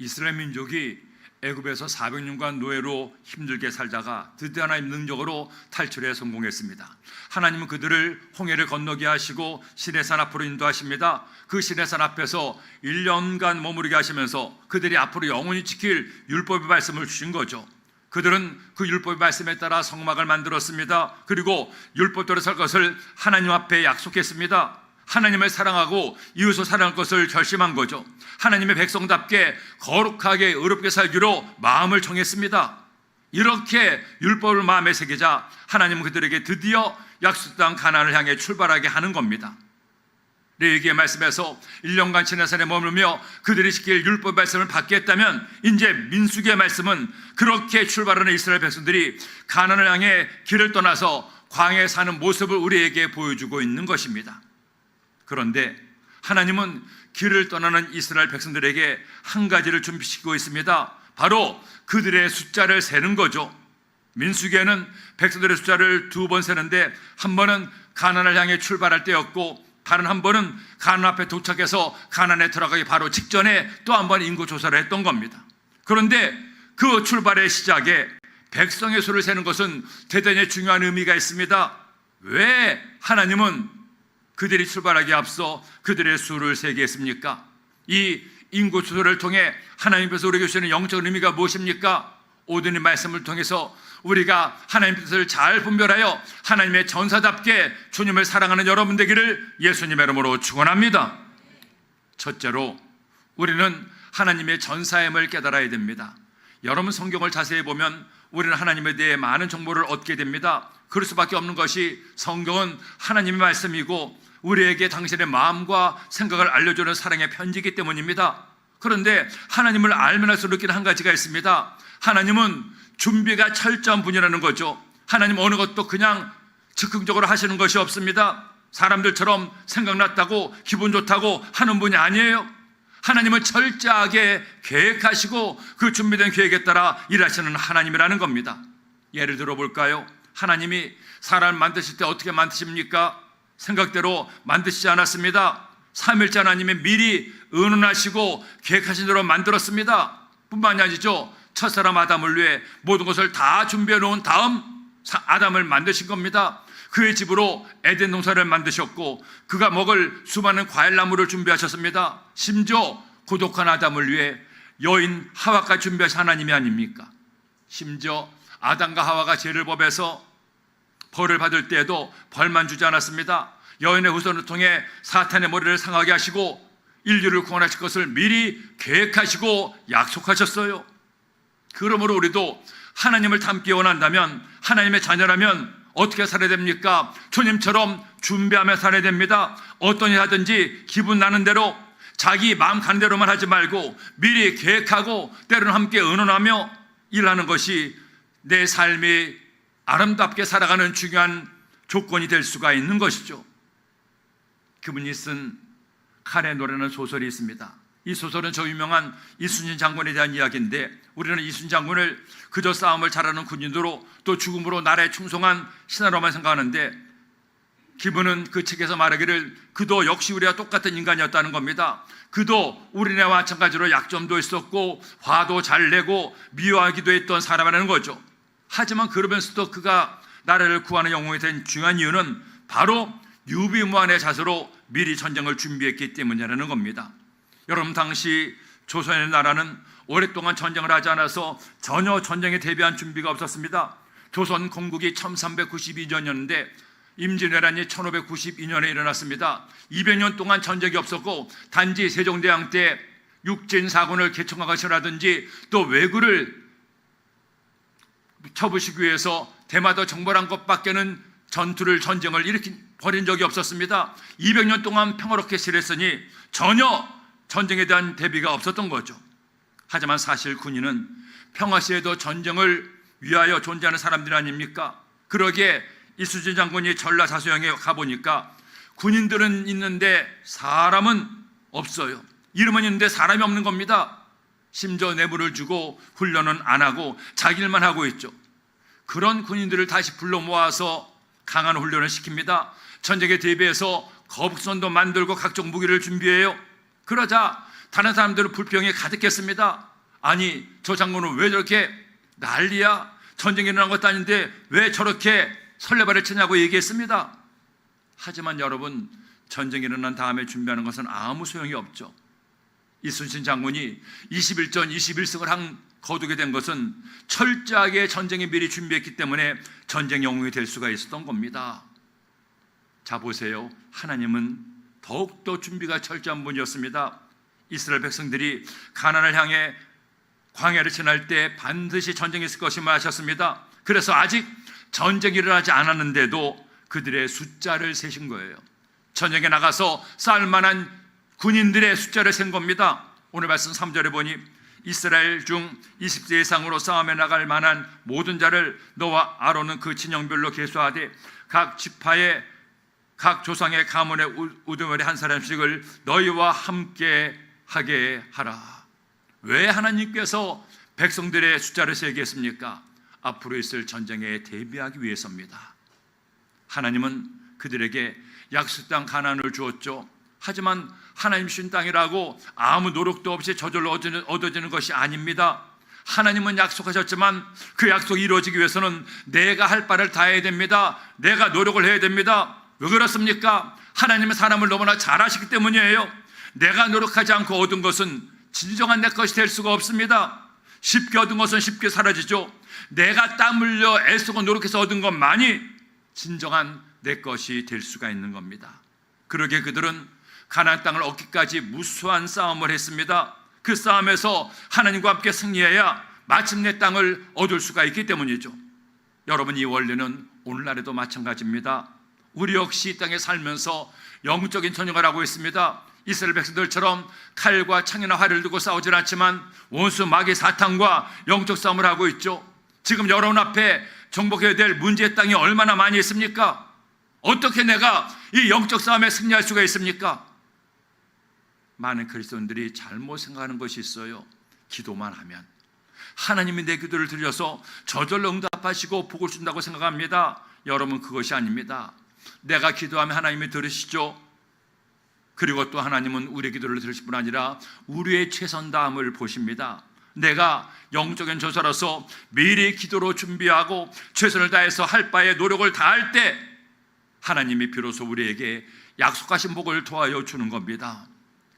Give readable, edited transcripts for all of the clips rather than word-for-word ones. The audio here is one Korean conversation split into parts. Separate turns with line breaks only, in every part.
이스라엘 민족이 애굽에서 400년간 노예로 힘들게 살다가 드디어 하나님 능력으로 탈출에 성공했습니다. 하나님은 그들을 홍해를 건너게 하시고 시내산 앞으로 인도하십니다. 그 시내산 앞에서 1년간 머무르게 하시면서 그들이 앞으로 영원히 지킬 율법의 말씀을 주신 거죠. 그들은 그 율법의 말씀에 따라 성막을 만들었습니다. 그리고 율법대로 살 것을 하나님 앞에 약속했습니다. 하나님을 사랑하고 이웃을 사랑할 것을 결심한 거죠. 하나님의 백성답게 거룩하게 의롭게 살기로 마음을 정했습니다. 이렇게 율법을 마음에 새기자 하나님은 그들에게 드디어 약속의 땅 가나안을 향해 출발하게 하는 겁니다. 레위기의 말씀에서 1년간 시내산에 머물며 그들이 지킬 율법 말씀을 받게 했다면, 이제 민수기의 말씀은 그렇게 출발하는 이스라엘 백성들이 가나안을 향해 길을 떠나서 광야에 사는 모습을 우리에게 보여주고 있는 것입니다. 그런데 하나님은 길을 떠나는 이스라엘 백성들에게 한 가지를 준비시키고 있습니다. 바로 그들의 숫자를 세는 거죠. 민수기에는 백성들의 숫자를 2번 세는데, 한 번은 가나안을 향해 출발할 때였고, 다른 한 번은 가나안 앞에 도착해서 가나안에 들어가기 바로 직전에 또 한 번 인구 조사를 했던 겁니다. 그런데 그 출발의 시작에 백성의 수를 세는 것은 대단히 중요한 의미가 있습니다. 왜 하나님은 그들이 출발하기에 앞서 그들의 수를 세게 했습니까? 이 인구 조사를 통해 하나님께서 우리에게 주시는 영적인 의미가 무엇입니까? 오늘의 말씀을 통해서 우리가 하나님의 뜻을 잘 분별하여 하나님의 전사답게 주님을 사랑하는 여러분 되기를 예수님의 이름으로 축원합니다. 첫째로, 우리는 하나님의 전사임을 깨달아야 됩니다. 여러분 성경을 자세히 보면 우리는 하나님에 대해 많은 정보를 얻게 됩니다. 그럴 수밖에 없는 것이 성경은 하나님의 말씀이고 우리에게 당신의 마음과 생각을 알려주는 사랑의 편지이기 때문입니다. 그런데 하나님을 알면 할수록 느끼는 한 가지가 있습니다. 하나님은 준비가 철저한 분이라는 거죠. 하나님 어느 것도 그냥 즉흥적으로 하시는 것이 없습니다. 사람들처럼 생각났다고 기분 좋다고 하는 분이 아니에요. 하나님은 철저하게 계획하시고 그 준비된 계획에 따라 일하시는 하나님이라는 겁니다. 예를 들어 볼까요? 하나님이 사람을 만드실 때 어떻게 만드십니까? 생각대로 만드시지 않았습니다. 삼일째 하나님이 미리 의논하시고 계획하신 대로 만들었습니다. 뿐만이 아니죠. 첫사람 아담을 위해 모든 것을 다 준비해 놓은 다음 아담을 만드신 겁니다. 그의 집으로 에덴 동산을 만드셨고 그가 먹을 수많은 과일나무를 준비하셨습니다. 심지어 고독한 아담을 위해 여인 하와까지 준비하신 하나님이 아닙니까? 심지어 아담과 하와가 죄를 범해서 벌을 받을 때에도 벌만 주지 않았습니다. 여인의 후손을 통해 사탄의 머리를 상하게 하시고 인류를 구원하실 것을 미리 계획하시고 약속하셨어요. 그러므로 우리도 하나님을 닮기 원한다면, 하나님의 자녀라면 어떻게 살아야 됩니까? 주님처럼 준비하며 살아야 됩니다. 어떤 일 하든지 기분 나는 대로 자기 마음 가는 대로만 하지 말고 미리 계획하고 때로는 함께 의논하며 일하는 것이 내 삶이 아름답게 살아가는 중요한 조건이 될 수가 있는 것이죠. 그분이 쓴 칼의 노래는 소설이 있습니다. 이 소설은 저 유명한 이순신 장군에 대한 이야기인데, 우리는 이순신 장군을 그저 싸움을 잘하는 군인으로 또 죽음으로 나라에 충성한 신하로만 생각하는데, 기분은 그 책에서 말하기를 그도 역시 우리와 똑같은 인간이었다는 겁니다. 그도 우리네와 마찬가지로 약점도 있었고 화도 잘 내고 미워하기도 했던 사람이라는 거죠. 하지만 그러면서도 그가 나라를 구하는 영웅이 된 중요한 이유는 바로 유비무환의 자세로 미리 전쟁을 준비했기 때문이라는 겁니다. 여러분, 당시 조선의 나라는 오랫동안 전쟁을 하지 않아서 전혀 전쟁에 대비한 준비가 없었습니다. 조선 건국이 1392년이었는데 임진왜란이 1592년에 일어났습니다. 200년 동안 전쟁이 없었고 단지 세종대왕 때 육진사군을 개청하고 하라든지 또 왜구를 쳐부시기 위해서 대마도 정벌한 것밖에는 전쟁을 벌인 적이 없었습니다. 200년 동안 평화롭게 지냈으니 전혀 전쟁에 대한 대비가 없었던 거죠. 하지만 사실 군인은 평화 시에도 전쟁을 위하여 존재하는 사람들 아닙니까? 그러기에 이순신 장군이 전라자소영에 가보니까 군인들은 있는데 사람은 없어요. 이름은 있는데 사람이 없는 겁니다. 심지어 뇌물을 주고 훈련은 안 하고 자기 일만 하고 있죠. 그런 군인들을 다시 불러 모아서 강한 훈련을 시킵니다. 전쟁에 대비해서 거북선도 만들고 각종 무기를 준비해요. 그러자 다른 사람들은 불평이 가득했습니다. 아니 저 장군은 왜 저렇게 난리야? 전쟁이 일어난 것도 아닌데 왜 저렇게 설레발을 치냐고 얘기했습니다. 하지만 여러분, 전쟁이 일어난 다음에 준비하는 것은 아무 소용이 없죠. 이순신 장군이 21전 21승을 거두게 된 것은 철저하게 전쟁에 미리 준비했기 때문에 전쟁 영웅이 될 수가 있었던 겁니다. 자 보세요, 하나님은 더욱더 준비가 철저한 분이었습니다. 이스라엘 백성들이 가나안을 향해 광야를 지날 때 반드시 전쟁이 있을 것임을 아셨습니다. 그래서 아직 전쟁이 일어나지 않았는데도 그들의 숫자를 세신 거예요. 전쟁에 나가서 싸울 만한 군인들의 숫자를 센 겁니다. 오늘 말씀 3절에 보니 이스라엘 중 20세 이상으로 싸움에 나갈 만한 모든 자를 너와 아론은 그 진영별로 계수하되 각 지파의 각 조상의 가문의 우두머리 한 사람씩을 너희와 함께 하게 하라. 왜 하나님께서 백성들의 숫자를 세게 했습니까? 앞으로 있을 전쟁에 대비하기 위해서입니다. 하나님은 그들에게 약속 땅 가나안을 주었죠. 하지만 하나님 주신 땅이라고 아무 노력도 없이 저절로 얻어지는 것이 아닙니다. 하나님은 약속하셨지만 그 약속이 이루어지기 위해서는 내가 할 바를 다 해야 됩니다. 내가 노력을 해야 됩니다. 왜 그렇습니까? 하나님은 사람을 너무나 잘 아시기 때문이에요. 내가 노력하지 않고 얻은 것은 진정한 내 것이 될 수가 없습니다. 쉽게 얻은 것은 쉽게 사라지죠. 내가 땀 흘려 애쓰고 노력해서 얻은 것만이 진정한 내 것이 될 수가 있는 겁니다. 그러게 그들은 가나안 땅을 얻기까지 무수한 싸움을 했습니다. 그 싸움에서 하나님과 함께 승리해야 마침내 땅을 얻을 수가 있기 때문이죠. 여러분, 이 원리는 오늘날에도 마찬가지입니다. 우리 역시 이 땅에 살면서 영적인 전쟁을 하고 있습니다. 이스라엘 백성들처럼 칼과 창이나 활을 들고 싸우질 않지만 원수 마귀 사탄과 영적 싸움을 하고 있죠. 지금 여러분 앞에 정복해야 될 문제의 땅이 얼마나 많이 있습니까? 어떻게 내가 이 영적 싸움에 승리할 수가 있습니까? 많은 그리스도인들이 잘못 생각하는 것이 있어요. 기도만 하면 하나님이 내 기도를 들려서 저절로 응답하시고 복을 준다고 생각합니다. 여러분, 그것이 아닙니다. 내가 기도하면 하나님이 들으시죠. 그리고 또 하나님은 우리의 기도를 들으실 뿐 아니라 우리의 최선 다함을 보십니다. 내가 영적인 저자로서 미리 기도로 준비하고 최선을 다해서 할 바에 노력을 다할 때 하나님이 비로소 우리에게 약속하신 복을 도와여 주는 겁니다.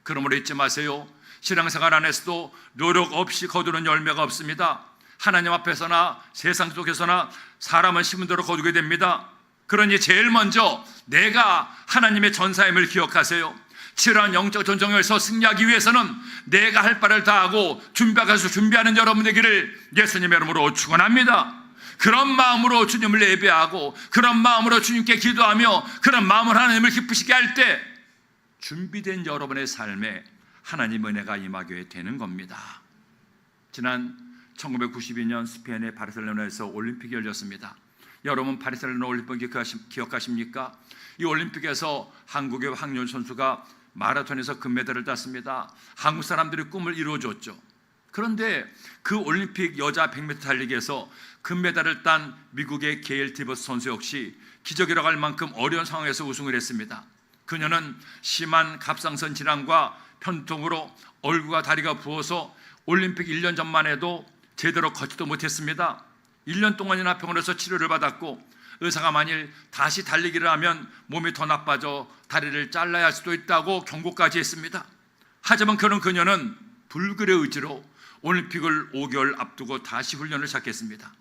그러므로 잊지 마세요. 신앙생활 안에서도 노력 없이 거두는 열매가 없습니다. 하나님 앞에서나 세상 속에서나 사람은 심은 대로 거두게 됩니다. 그러니 제일 먼저 내가 하나님의 전사임을 기억하세요. 치열한 영적 전쟁에서 승리하기 위해서는 내가 할 바를 다하고 준비하는 여러분 되기를 예수님의 이름으로 축원합니다. 그런 마음으로 주님을 예배하고 그런 마음으로 주님께 기도하며 그런 마음으로 하나님을 기쁘시게 할 때 준비된 여러분의 삶에 하나님의 은혜가 임하게 되는 겁니다. 지난 1992년 스페인의 바르셀로나에서 올림픽이 열렸습니다. 여러분, 바르셀로나 올림픽 기억하십니까? 이 올림픽에서 한국의 황윤 선수가 마라톤에서 금메달을 땄습니다. 한국 사람들이 꿈을 이루어줬죠. 그런데 그 올림픽 여자 100m 달리기에서 금메달을 딴 미국의 게일 디버스 선수 역시 기적이라고 할 만큼 어려운 상황에서 우승을 했습니다. 그녀는 심한 갑상선 질환과 편통으로 얼굴과 다리가 부어서 올림픽 1년 전만 해도 제대로 걷지도 못했습니다. 1년 동안이나 병원에서 치료를 받았고 의사가 만일 다시 달리기를 하면 몸이 더 나빠져 다리를 잘라야 할 수도 있다고 경고까지 했습니다. 하지만 그녀는 불굴의 의지로 올림픽을 5개월 앞두고 다시 훈련을 시작했습니다.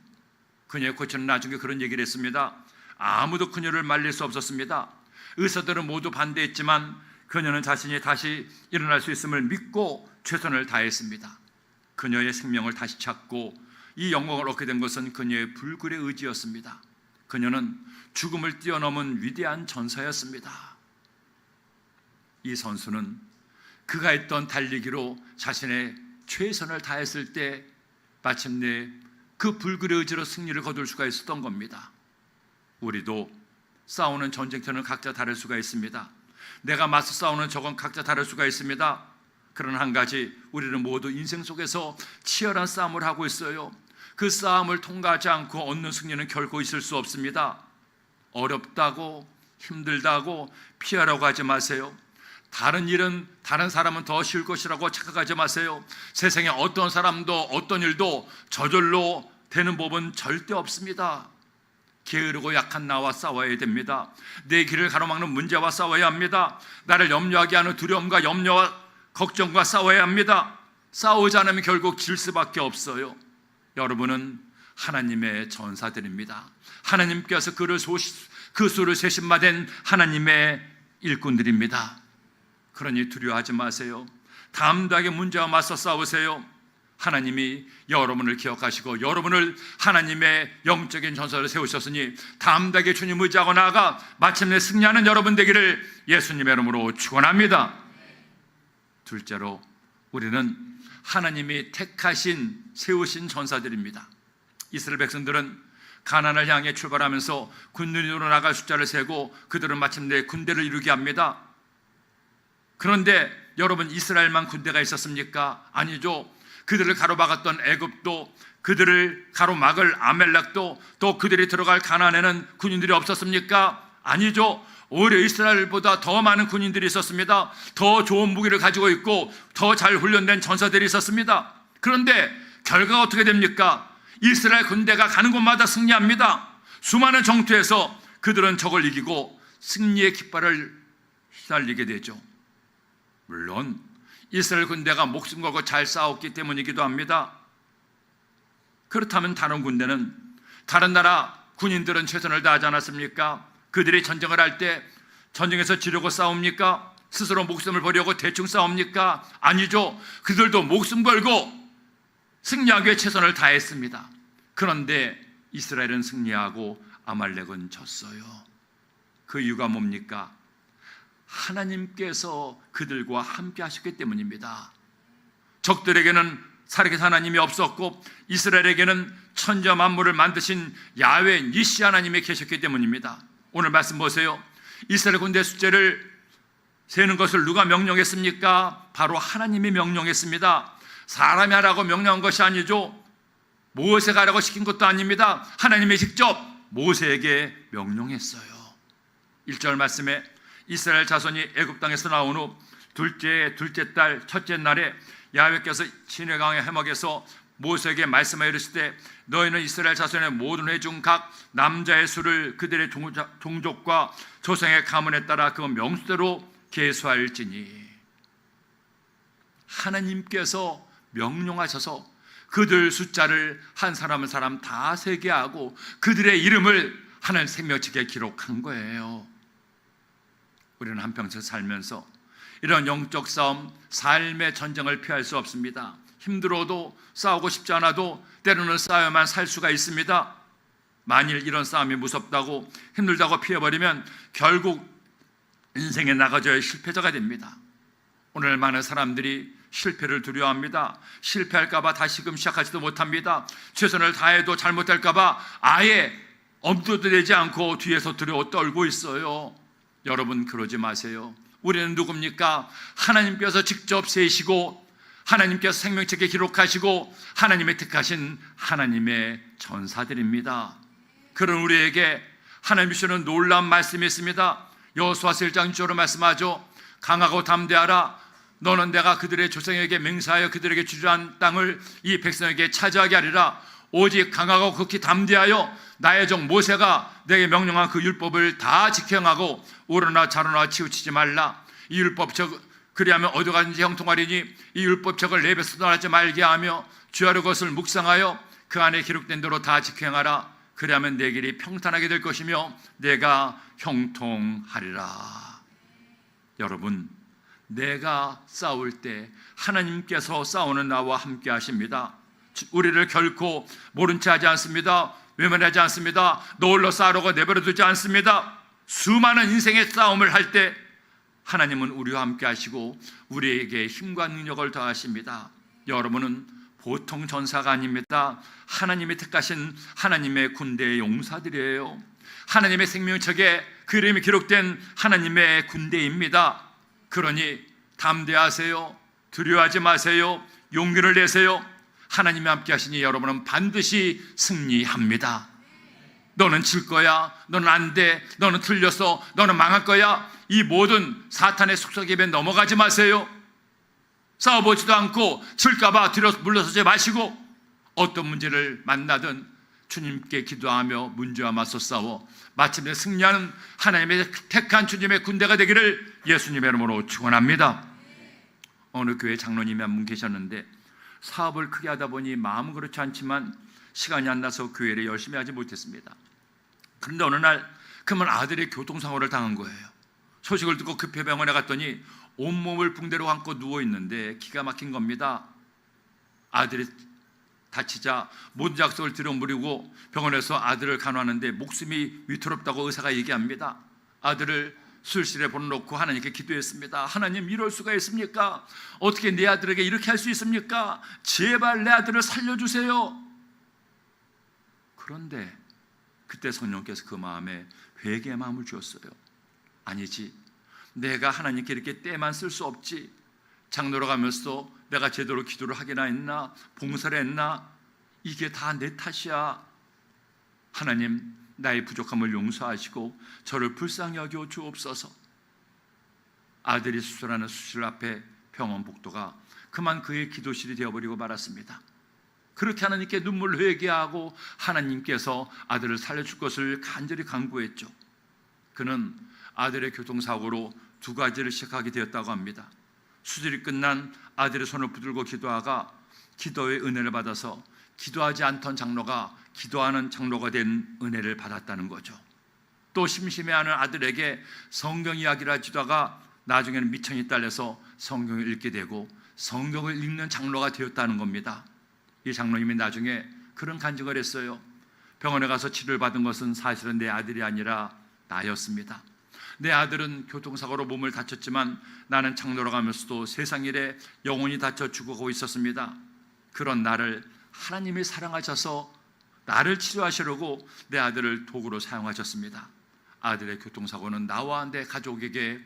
그녀의 코치는 나중에 그런 얘기를 했습니다. 아무도 그녀를 말릴 수 없었습니다. 의사들은 모두 반대했지만 그녀는 자신이 다시 일어날 수 있음을 믿고 최선을 다했습니다. 그녀의 생명을 다시 찾고 이 영광을 얻게 된 것은 그녀의 불굴의 의지였습니다. 그녀는 죽음을 뛰어넘은 위대한 전사였습니다. 이 선수는 그가 했던 달리기로 자신의 최선을 다했을 때 마침내 그 불굴의 의지로 승리를 거둘 수가 있었던 겁니다. 우리도 싸우는 전쟁터는 각자 다를 수가 있습니다. 내가 맞서 싸우는 적은 각자 다를 수가 있습니다. 그러나 한 가지, 우리는 모두 인생 속에서 치열한 싸움을 하고 있어요. 그 싸움을 통과하지 않고 얻는 승리는 결코 있을 수 없습니다. 어렵다고 힘들다고 피하라고 하지 마세요. 다른 일은, 다른 사람은 더 쉬울 것이라고 착각하지 마세요. 세상에 어떤 사람도 어떤 일도 저절로 되는 법은 절대 없습니다. 게으르고 약한 나와 싸워야 됩니다. 내 길을 가로막는 문제와 싸워야 합니다. 나를 염려하게 하는 두려움과 염려와 걱정과 싸워야 합니다. 싸우지 않으면 결국 질 수밖에 없어요. 여러분은 하나님의 전사들입니다. 하나님께서 그 수를 세신받은 하나님의 일꾼들입니다. 그러니 두려워하지 마세요. 담대하게 문제와 맞서 싸우세요. 하나님이 여러분을 기억하시고 여러분을 하나님의 영적인 전사를 세우셨으니 담대하게 주님 의지하고 나아가 마침내 승리하는 여러분 되기를 예수님의 이름으로 축원합니다. 둘째로, 우리는 하나님이 택하신, 세우신 전사들입니다. 이스라엘 백성들은 가나안을 향해 출발하면서 군인으로 나갈 숫자를 세고 그들은 마침내 군대를 이루게 합니다. 그런데 여러분, 이스라엘만 군대가 있었습니까? 아니죠. 그들을 가로막았던 애굽도, 그들을 가로막을 아멜렉도, 또 그들이 들어갈 가나안에는 군인들이 없었습니까? 아니죠. 오히려 이스라엘보다 더 많은 군인들이 있었습니다. 더 좋은 무기를 가지고 있고 더 잘 훈련된 전사들이 있었습니다. 그런데 결과가 어떻게 됩니까? 이스라엘 군대가 가는 곳마다 승리합니다. 수많은 정투에서 그들은 적을 이기고 승리의 깃발을 휘날리게 되죠. 물론 이스라엘 군대가 목숨 걸고 잘 싸웠기 때문이기도 합니다. 그렇다면 다른 군대는, 다른 나라 군인들은 최선을 다하지 않았습니까? 그들이 전쟁을 할 때 전쟁에서 지려고 싸웁니까? 스스로 목숨을 버리고 대충 싸웁니까? 아니죠. 그들도 목숨 걸고 승리하기 위해 최선을 다했습니다. 그런데 이스라엘은 승리하고 아말렉은 졌어요. 그 이유가 뭡니까? 하나님께서 그들과 함께 하셨기 때문입니다. 적들에게는 살아계신 하나님이 없었고 이스라엘에게는 천지와 만물을 만드신 야훼 니시 하나님이 계셨기 때문입니다. 오늘 말씀 보세요. 이스라엘 군대 숫자를 세는 것을 누가 명령했습니까? 바로 하나님이 명령했습니다. 사람이 하라고 명령한 것이 아니죠. 모세가 하라고 시킨 것도 아닙니다. 하나님이 직접 모세에게 명령했어요. 1절 말씀에 이스라엘 자손이 애굽 땅에서 나온 후 둘째 달 첫째 날에 야훼께서 시내강의 해막에서 모세에게 말씀하여 이르시되 너희는 이스라엘 자손의 모든 회중 각 남자의 수를 그들의 종족과 조상의 가문에 따라 그 명수대로 계수할지니. 하나님께서 명령하셔서 그들 숫자를 한 사람 한 사람 다 세게 하고 그들의 이름을 하나님 생명책에 기록한 거예요. 우리는 한평생 살면서 이런 영적 싸움, 삶의 전쟁을 피할 수 없습니다. 힘들어도 싸우고 싶지 않아도 때로는 싸워야만 살 수가 있습니다. 만일 이런 싸움이 무섭다고 힘들다고 피해버리면 결국 인생에 나가져야 실패자가 됩니다. 오늘 많은 사람들이 실패를 두려워합니다. 실패할까봐 다시금 시작하지도 못합니다. 최선을 다해도 잘못될까봐 아예 엄두도 내지 않고 뒤에서 두려워 떨고 있어요. 여러분, 그러지 마세요. 우리는 누굽니까? 하나님께서 직접 세시고 하나님께서 생명책에 기록하시고 하나님의 택하신 하나님의 전사들입니다. 그런 우리에게 하나님 주시는 놀라운 말씀이 있습니다. 여호수아서 1장 6절로 말씀하죠. 강하고 담대하라. 너는 내가 그들의 조상에게 맹세하여 그들에게 주리한 땅을 이 백성에게 차지하게 하리라. 오직 강하고 극히 담대하여 나의 종 모세가 내게 명령한 그 율법을 다 지켜행하고 오르나 좌로나 치우치지 말라. 이 율법적 그리하면 어디 가든지 형통하리니 이 율법책을 내 입에서 떠나지 말게 하며 주야로 것을 묵상하여 그 안에 기록된 대로 다 지켜행하라. 그리하면 내 길이 평탄하게 될 것이며 내가 형통하리라. 여러분, 내가 싸울 때 하나님께서 싸우는 나와 함께 하십니다. 우리를 결코 모른 채 하지 않습니다. 외면하지 않습니다. 너 홀로 싸우려고 내버려 두지 않습니다. 수많은 인생의 싸움을 할 때 하나님은 우리와 함께 하시고 우리에게 힘과 능력을 더하십니다. 여러분은 보통 전사가 아닙니다. 하나님이 택하신 하나님의 군대의 용사들이에요. 하나님의 생명책에 그 이름이 기록된 하나님의 군대입니다. 그러니 담대하세요. 두려워하지 마세요. 용기를 내세요. 하나님이 함께 하시니 여러분은 반드시 승리합니다. 너는 질 거야, 너는 안 돼, 너는 틀렸어, 너는 망할 거야. 이 모든 사탄의 속삭임에 넘어가지 마세요. 싸워보지도 않고 질까봐 뒤로 물러서지 마시고, 어떤 문제를 만나든 주님께 기도하며 문제와 맞서 싸워 마침내 승리하는 하나님의 택한 주님의 군대가 되기를 예수님의 이름으로 축원합니다. 어느 교회 장로님이 한 분 계셨는데, 사업을 크게 하다 보니 마음은 그렇지 않지만 시간이 안 나서 교회를 열심히 하지 못했습니다. 그런데 어느 날 그분 아들이 교통사고를 당한 거예요. 소식을 듣고 급히 병원에 갔더니 온몸을 붕대로 감고 누워있는데 기가 막힌 겁니다. 아들이 다치자 모든 약속을 들어무리고 병원에서 아들을 간호하는데 목숨이 위태롭다고 의사가 얘기합니다. 아들을 수술실에 보내놓고 하나님께 기도했습니다. 하나님, 이럴 수가 있습니까? 어떻게 내 아들에게 이렇게 할 수 있습니까? 제발 내 아들을 살려주세요. 그런데 그때 성령께서 그 마음에 회개의 마음을 주었어요. 아니지, 내가 하나님께 이렇게 때만 쓸 수 없지. 장로로 가면서 내가 제대로 기도를 하기나 했나, 봉사를 했나, 이게 다 내 탓이야. 하나님, 나의 부족함을 용서하시고 저를 불쌍히 여겨 주옵소서. 아들이 수술하는 수술 앞에 병원 복도가 그만 그의 기도실이 되어버리고 말았습니다. 그렇게 하나님께 눈물로 회개하고 하나님께서 아들을 살려줄 것을 간절히 간구했죠. 그는 아들의 교통사고로 2가지를 시작하게 되었다고 합니다. 수술이 끝난 아들의 손을 붙들고 기도하가 기도의 은혜를 받아서 기도하지 않던 장로가 기도하는 장로가 된 은혜를 받았다는 거죠. 또 심심해하는 아들에게 성경 이야기를 하다가 나중에는 미천이 딸려서 성경을 읽게 되고 성경을 읽는 장로가 되었다는 겁니다. 이 장로님이 나중에 그런 간증을 했어요. 병원에 가서 치료를 받은 것은 사실은 내 아들이 아니라 나였습니다. 내 아들은 교통사고로 몸을 다쳤지만 나는 장로로 가면서도 세상 일에 영혼이 다쳐 죽어가고 있었습니다. 그런 나를 하나님이 사랑하셔서 나를 치료하시려고 내 아들을 도구로 사용하셨습니다. 아들의 교통사고는 나와 내 가족에게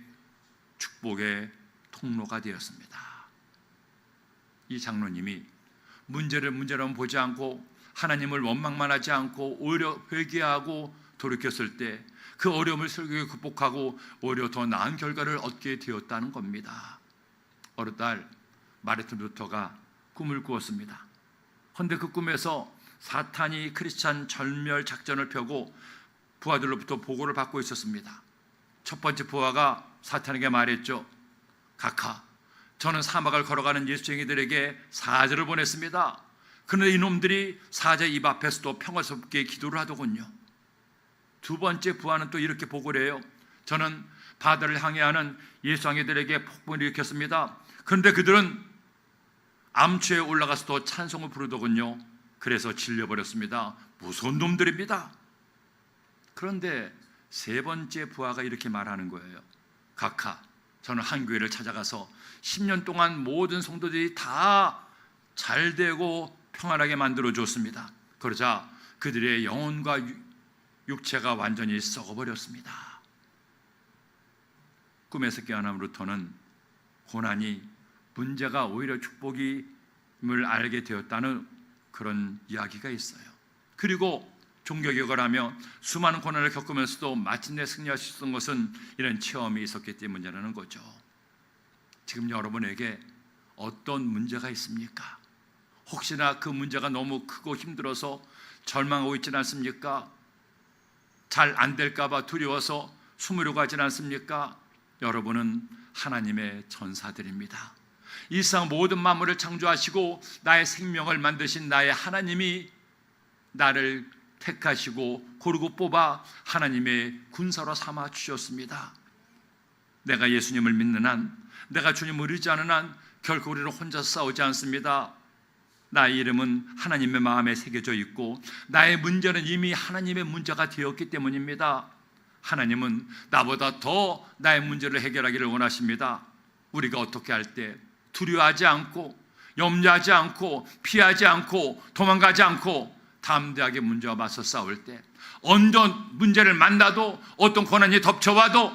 축복의 통로가 되었습니다. 이 장로님이 문제를 문제로 보지 않고 하나님을 원망만 하지 않고 오히려 회개하고 돌이켰을 때 그 어려움을 슬기게 극복하고 오히려 더 나은 결과를 얻게 되었다는 겁니다. 어느 날 마르틴 루터가 꿈을 꾸었습니다. 그런데 그 꿈에서 사탄이 크리스찬 절멸 작전을 펴고 부하들로부터 보고를 받고 있었습니다. 첫 번째 부하가 사탄에게 말했죠. 각하, 저는 사막을 걸어가는 예수쟁이들에게 사자를 보냈습니다. 그런데 이놈들이 사자 입 앞에서도 평화스럽게 기도를 하더군요. 두 번째 부하는 또 이렇게 보고를 해요. 저는 바다를 항해하는 예수쟁이들에게 폭풍을 일으켰습니다. 그런데 그들은 암초에 올라가서도 찬송을 부르더군요. 그래서 질려버렸습니다. 무서운 놈들입니다. 그런데 세 번째 부하가 이렇게 말하는 거예요. 각하, 저는 한 교회를 찾아가서 10년 동안 모든 성도들이 다 잘되고 평안하게 만들어줬습니다. 그러자 그들의 영혼과 육체가 완전히 썩어버렸습니다. 꿈에서 깨어난 루터는 고난이 문제가 오히려 축복임을 알게 되었다는 그런 이야기가 있어요. 그리고 종교개혁을 하며 수많은 고난을 겪으면서도 마침내 승리할 수 있었던 것은 이런 체험이 있었기 때문이라는 거죠. 지금 여러분에게 어떤 문제가 있습니까? 혹시나 그 문제가 너무 크고 힘들어서 절망하고 있지는 않습니까? 잘 안 될까 봐 두려워서 숨으려고 하지는 않습니까? 여러분은 하나님의 전사들입니다. 이 세상 모든 만물을 창조하시고 나의 생명을 만드신 나의 하나님이 나를 택하시고 고르고 뽑아 하나님의 군사로 삼아 주셨습니다. 내가 예수님을 믿는 한, 내가 주님을 의지하는 한 결코 우리는 혼자 싸우지 않습니다. 나의 이름은 하나님의 마음에 새겨져 있고 나의 문제는 이미 하나님의 문제가 되었기 때문입니다. 하나님은 나보다 더 나의 문제를 해결하기를 원하십니다. 우리가 어떻게 할 때 두려워하지 않고 염려하지 않고 피하지 않고 도망가지 않고 담대하게 문제와 맞서 싸울 때, 어떤 문제를 만나도 어떤 고난이 덮쳐와도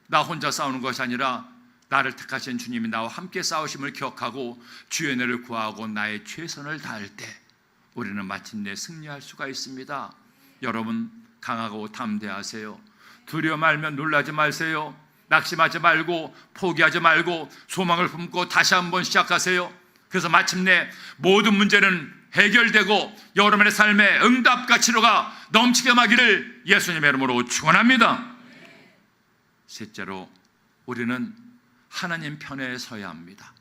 나 혼자 싸우는 것이 아니라 나를 택하신 주님이 나와 함께 싸우심을 기억하고 주의 은혜를 구하고 나의 최선을 다할 때 우리는 마침내 승리할 수가 있습니다. 여러분 강하고 담대하세요. 두려워 말면 놀라지 마세요. 낙심하지 말고 포기하지 말고 소망을 품고 다시 한번 시작하세요. 그래서 마침내 모든 문제는 해결되고 여러분의 삶에 응답과 치료가 넘치게 임하기를 예수님의 이름으로 축원합니다. 셋째로, 우리는 하나님 편에 서야 합니다.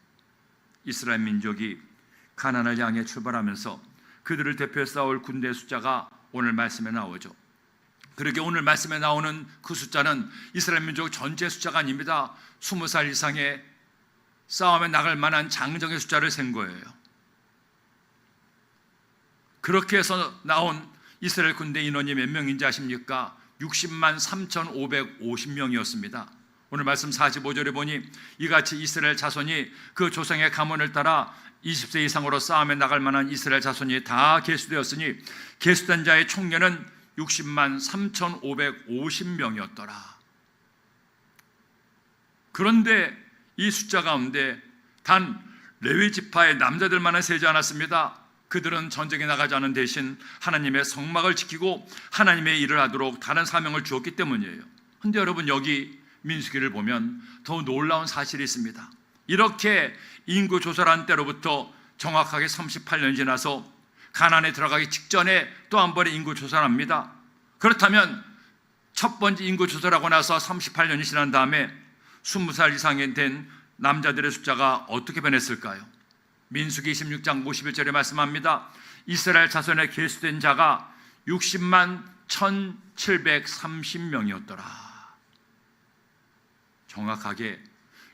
이스라엘 민족이 가나안을 향해 출발하면서 그들을 대표해 싸울 군대 숫자가 오늘 말씀에 나오죠. 그렇게 오늘 말씀에 나오는 그 숫자는 이스라엘 민족 전체 숫자가 아닙니다. 20살 이상의 싸움에 나갈 만한 장정의 숫자를 센 거예요. 그렇게 해서 나온 이스라엘 군대 인원이 몇 명인지 아십니까? 60만 3,550명이었습니다. 오늘 말씀 45절에 보니 이같이 이스라엘 자손이 그 조상의 가문을 따라 20세 이상으로 싸움에 나갈 만한 이스라엘 자손이 다 계수되었으니 계수된 자의 총례는 60만 3,550명이었더라. 그런데 이 숫자 가운데 단 레위 지파의 남자들만은 세지 않았습니다. 그들은 전쟁에 나가지 않은 대신 하나님의 성막을 지키고 하나님의 일을 하도록 다른 사명을 주었기 때문이에요. 그런데 여러분, 여기 민수기를 보면 더 놀라운 사실이 있습니다. 이렇게 인구 조사를 한 때로부터 정확하게 38년이 지나서 가나안에 들어가기 직전에 또 한 번의 인구 조사를 합니다. 그렇다면 첫 번째 인구 조사를 하고 나서 38년이 지난 다음에 20살 이상이 된 남자들의 숫자가 어떻게 변했을까요? 민수기 26장 51절에 말씀합니다. 이스라엘 자손에 계수된 자가 60만 1,730명이었더라. 정확하게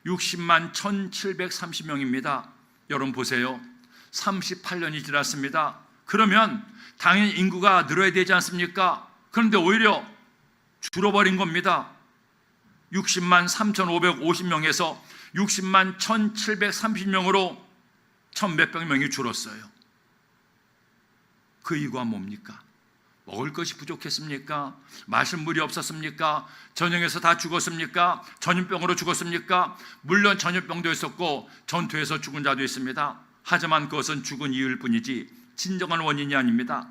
60만 1,730명입니다. 여러분 보세요. 38년이 지났습니다. 그러면 당연히 인구가 늘어야 되지 않습니까? 그런데 오히려 줄어버린 겁니다. 60만 3,550명에서 60만 1,730명으로 1,000몇백 명이 줄었어요. 그 이유가 뭡니까? 먹을 것이 부족했습니까? 마실 물이 없었습니까? 전쟁에서 다 죽었습니까? 전염병으로 죽었습니까? 물론 전염병도 있었고 전투에서 죽은 자도 있습니다. 하지만 그것은 죽은 이유일 뿐이지 진정한 원인이 아닙니다.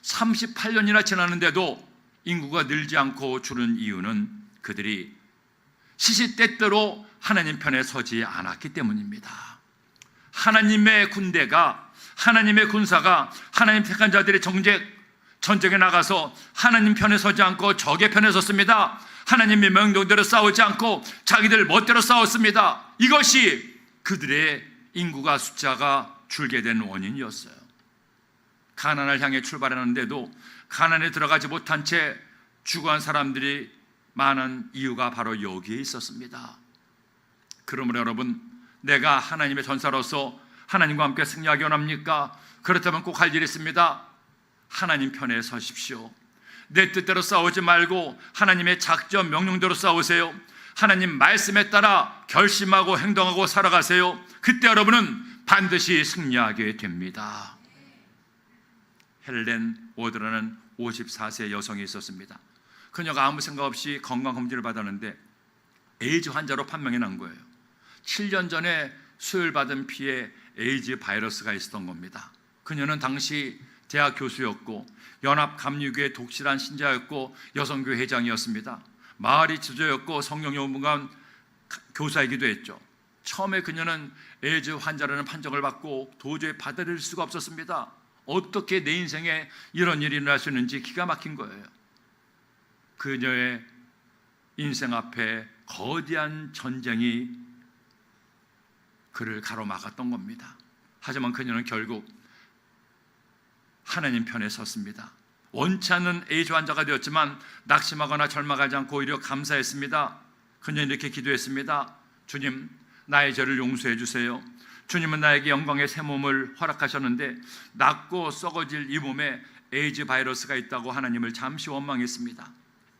38년이나 지났는데도 인구가 늘지 않고 줄은 이유는 그들이 시시때때로 하나님 편에 서지 않았기 때문입니다. 하나님의 군대가, 하나님의 군사가, 하나님 택한 자들의 전쟁에 나가서 하나님 편에 서지 않고 적의 편에 섰습니다. 하나님의 명령대로 싸우지 않고 자기들 멋대로 싸웠습니다. 이것이 그들의 인구가 숫자가 줄게 된 원인이었어요. 가나안을 향해 출발하는데도 가나안에 들어가지 못한 채 죽어간 사람들이 많은 이유가 바로 여기에 있었습니다. 그러므로 여러분, 내가 하나님의 전사로서 하나님과 함께 승리하기 원합니까? 그렇다면 꼭 할 일이 있습니다. 하나님 편에 서십시오. 내 뜻대로 싸우지 말고 하나님의 작전 명령대로 싸우세요. 하나님 말씀에 따라 결심하고 행동하고 살아가세요. 그때 여러분은 반드시 승리하게 됩니다. 헬렌 워드라는 54세 여성이 있었습니다. 그녀가 아무 생각 없이 건강검진을 받았는데 에이즈 환자로 판명이 난 거예요. 7년 전에 수혈받은 피에 에이즈 바이러스가 있었던 겁니다. 그녀는 당시 대학 교수였고 연합감리교회 독실한 신자였고 여성교회 회장이었습니다. 마을이 지도였고 성경연구관 교사이기도 했죠. 처음에 그녀는 에이즈 환자라는 판정을 받고 도저히 받아들일 수가 없었습니다. 어떻게 내 인생에 이런 일이 일어날 수 있는지 기가 막힌 거예요. 그녀의 인생 앞에 거대한 전쟁이 그를 가로막았던 겁니다. 하지만 그녀는 결국 하나님 편에 섰습니다. 원치 않는 에이즈 환자가 되었지만 낙심하거나 절망하지 않고 오히려 감사했습니다. 그녀는 이렇게 기도했습니다. 주님, 나의 죄를 용서해 주세요. 주님은 나에게 영광의 새 몸을 허락하셨는데 낫고 썩어질 이 몸에 에이즈 바이러스가 있다고 하나님을 잠시 원망했습니다.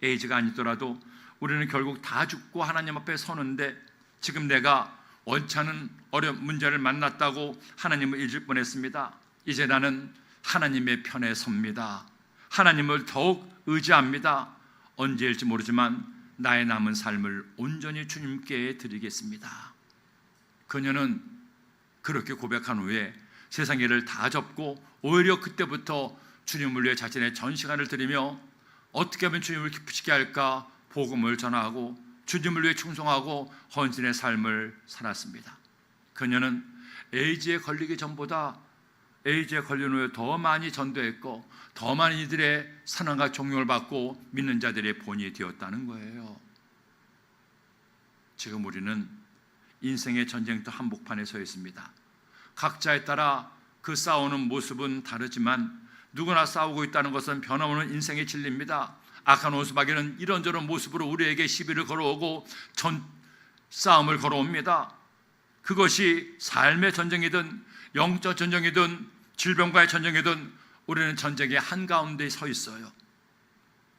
에이즈가 아니더라도 우리는 결국 다 죽고 하나님 앞에 서는데 지금 내가 원치 않은 어려운 문제를 만났다고 하나님을 잊을 뻔했습니다. 이제 나는 하나님의 편에 섭니다. 하나님을 더욱 의지합니다. 언제일지 모르지만 나의 남은 삶을 온전히 주님께 드리겠습니다. 그녀는 그렇게 고백한 후에 세상 일을 다 접고 오히려 그때부터 주님을 위해 자신의 전 시간을 드리며 어떻게 하면 주님을 기쁘시게 할까 복음을 전하고 주님을 위해 충성하고 헌신의 삶을 살았습니다. 그녀는 에이즈에 걸리기 전보다 에이즈에 걸린 후에 더 많이 전도했고 더 많은 이들의 사랑과 존경을 받고 믿는 자들의 본이 되었다는 거예요. 지금 우리는 인생의 전쟁터 한복판에 서 있습니다. 각자에 따라 그 싸우는 모습은 다르지만 누구나 싸우고 있다는 것은 변함없는 인생의 진리입니다. 악한 원수마귀는 이런저런 모습으로 우리에게 시비를 걸어오고 싸움을 걸어옵니다. 그것이 삶의 전쟁이든 영적 전쟁이든 질병과의 전쟁이든 우리는 전쟁의 한가운데 서 있어요.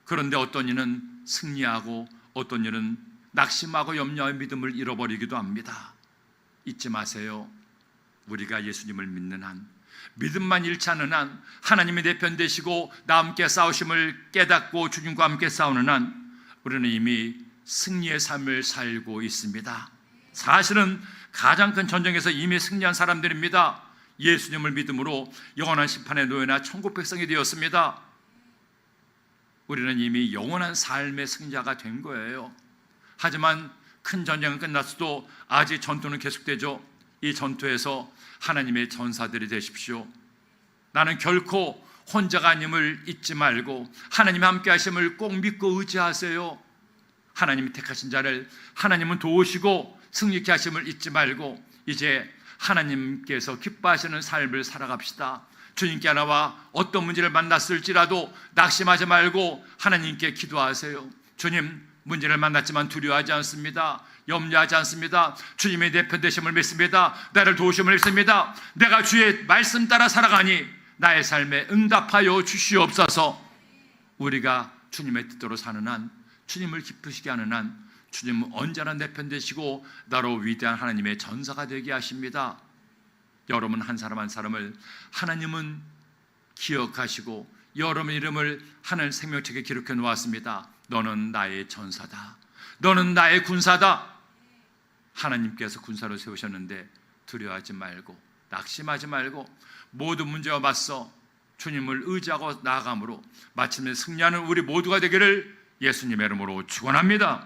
그런데 어떤 이는 승리하고 어떤 이는 낙심하고 염려의 믿음을 잃어버리기도 합니다. 잊지 마세요. 우리가 예수님을 믿는 한, 믿음만 잃지 않는 한, 하나님이 내 편 되시고 나와 함께 싸우심을 깨닫고 주님과 함께 싸우는 한 우리는 이미 승리의 삶을 살고 있습니다. 사실은 가장 큰 전쟁에서 이미 승리한 사람들입니다. 예수님을 믿음으로 영원한 심판의 노예나 천국 백성이 되었습니다. 우리는 이미 영원한 삶의 승자가 된 거예요. 하지만 큰 전쟁은 끝났어도 아직 전투는 계속되죠. 이 전투에서 하나님의 전사들이 되십시오. 나는 결코 혼자가 아님을 잊지 말고 하나님의 함께 하심을 꼭 믿고 의지하세요. 하나님이 택하신 자를 하나님은 도우시고 승리케 하심을 잊지 말고 이제 하나님께서 기뻐하시는 삶을 살아갑시다. 주님께 나와 어떤 문제를 만났을지라도 낙심하지 말고 하나님께 기도하세요. 주님, 문제를 만났지만 두려워하지 않습니다. 염려하지 않습니다. 주님의 내 편 되심을 믿습니다. 나를 도우심을 믿습니다. 내가 주의 말씀 따라 살아가니 나의 삶에 응답하여 주시옵소서. 우리가 주님의 뜻대로 사는 한, 주님을 기쁘시게 하는 한 주님은 언제나 내 편 되시고 나로 위대한 하나님의 전사가 되게 하십니다. 여러분 한 사람 한 사람을 하나님은 기억하시고 여러분 이름을 하늘 생명책에 기록해 놓았습니다. 너는 나의 전사다. 너는 나의 군사다. 하나님께서 군사로 세우셨는데 두려워하지 말고 낙심하지 말고 모든 문제와 맞서 주님을 의지하고 나아감으로 마침내 승리하는 우리 모두가 되기를 예수님의 이름으로 축원합니다.